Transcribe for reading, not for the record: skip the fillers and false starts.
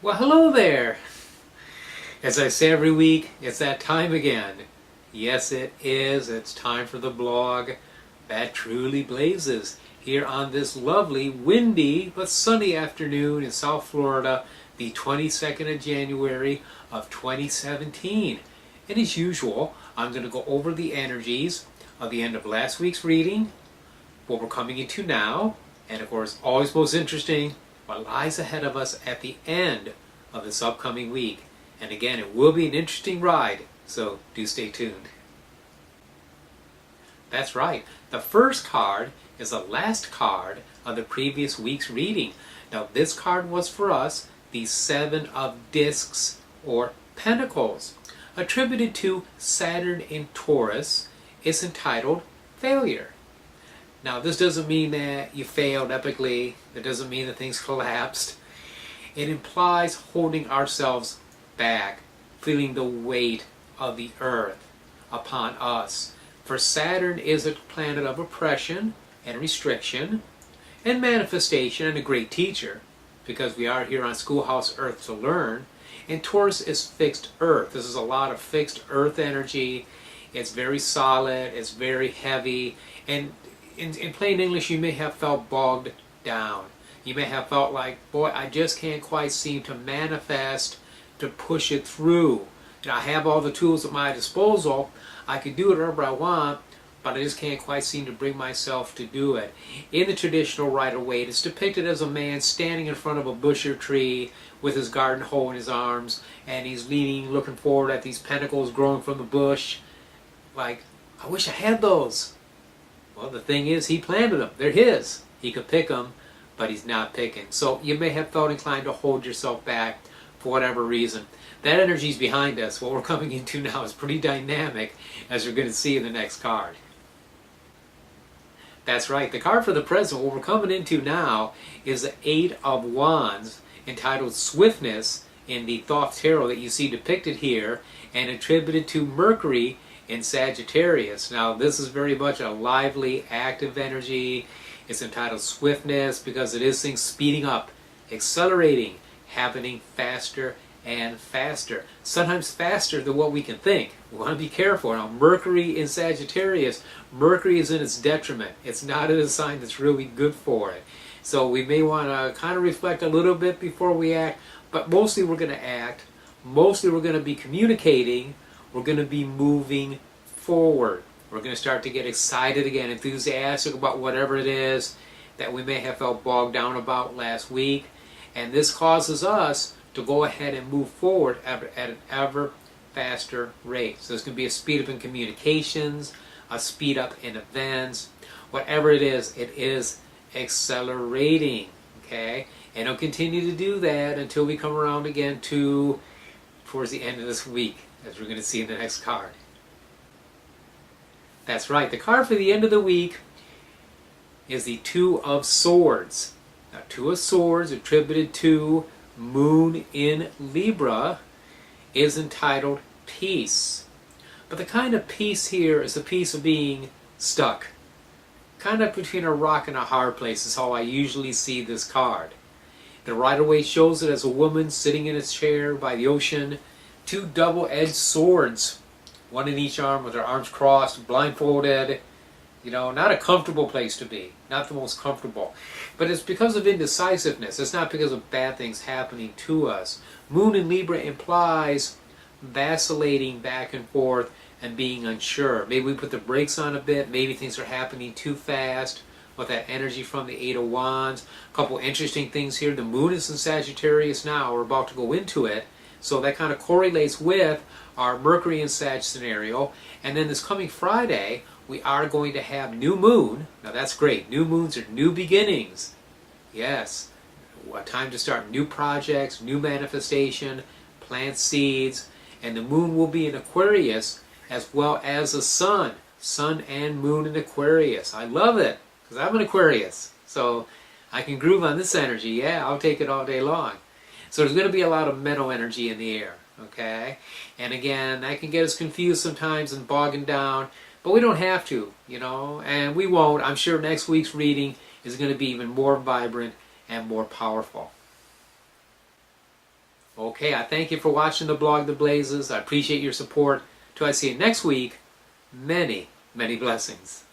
Well, hello there. As I say every week, it's that time again. Yes, it is. It's time for the blog that truly blazes here on this lovely, windy, but sunny afternoon in South Florida, the 22nd of January of 2017. And as usual, I'm going to go over the energies of the end of last week's reading, what we're coming into now, and of course, always most interesting, what lies ahead of us at the end of this upcoming week. And again, it will be an interesting ride, so do stay tuned. That's right, the first card is the last card of the previous week's reading. Now this card was for us the Seven of Discs, or Pentacles, attributed to Saturn in Taurus. It's entitled Failure. Now this doesn't mean that you failed epically. It doesn't mean that things collapsed. It implies holding ourselves back, feeling the weight of the earth upon us. For Saturn is a planet of oppression and restriction and manifestation, and a great teacher, because we are here on Schoolhouse Earth to learn. And Taurus is fixed earth. This is a lot of fixed earth energy. It's very solid, it's very heavy, and in plain English, you may have felt bogged down. You may have felt like, boy, I just can't quite seem to manifest, to push it through. I have all the tools at my disposal. I can do whatever I want, but I just can't quite seem to bring myself to do it. In the traditional Rider-Waite, it's depicted as a man standing in front of a bush or tree with his garden hoe in his arms, and he's leaning, looking forward at these pentacles growing from the bush. Like, I wish I had those. Well, the thing is, he planted them. They're his. He could pick them, but he's not picking. So you may have felt inclined to hold yourself back for whatever reason. That energy's behind us. What we're coming into now is pretty dynamic, as we're going to see in the next card. That's right. The card for the present, what we're coming into now, is the Eight of Wands, entitled Swiftness, in the Thoth Tarot that you see depicted here, and attributed to Mercury in Sagittarius. Now this is very much a lively, active energy. It's entitled Swiftness because it is things speeding up, accelerating, happening faster and faster. Sometimes faster than what we can think. We want to be careful. Now Mercury in Sagittarius, Mercury is in its detriment. It's not in a sign that's really good for it. So we may want to kind of reflect a little bit before we act, but mostly we're going to act. Mostly we're going to be communicating. We're going to be moving forward. We're going to start to get excited again, enthusiastic about whatever it is that we may have felt bogged down about last week. And this causes us to go ahead and move forward at an ever faster rate. So there's going to be a speed up in communications, a speed up in events. Whatever it is accelerating. Okay? And it'll continue to do that until we come around again towards the end of this week, as we're going to see in the next card. That's right, the card for the end of the week is the Two of Swords. Now, Two of Swords, attributed to Moon in Libra, is entitled Peace. But the kind of peace here is the peace of being stuck. Kind of between a rock and a hard place is how I usually see this card. The Rider-Waite shows it as a woman sitting in a chair by the ocean, two double-edged swords, one in each arm with her arms crossed, blindfolded. You know, not a comfortable place to be, not the most comfortable. But it's because of indecisiveness. It's not because of bad things happening to us. Moon in Libra implies vacillating back and forth and being unsure. Maybe we put the brakes on a bit. Maybe things are happening too fast with that energy from the Eight of Wands. A couple interesting things here. The Moon is in Sagittarius now. We're about to go into it. So that kind of correlates with our Mercury in Sag scenario. And then this coming Friday, we are going to have new moon. Now that's great. New moons are new beginnings. Yes. A time to start new projects, new manifestation, plant seeds. And the moon will be in Aquarius as well as the sun. Sun and moon in Aquarius. I love it because I'm an Aquarius. So I can groove on this energy. Yeah, I'll take it all day long. So there's going to be a lot of mental energy in the air. Okay? And again, that can get us confused sometimes and bogging down. But we don't have to, you know, and we won't. I'm sure next week's reading is going to be even more vibrant and more powerful. Okay, I thank you for watching the blog The Blazes. I appreciate your support. Till I see you next week, many, many blessings.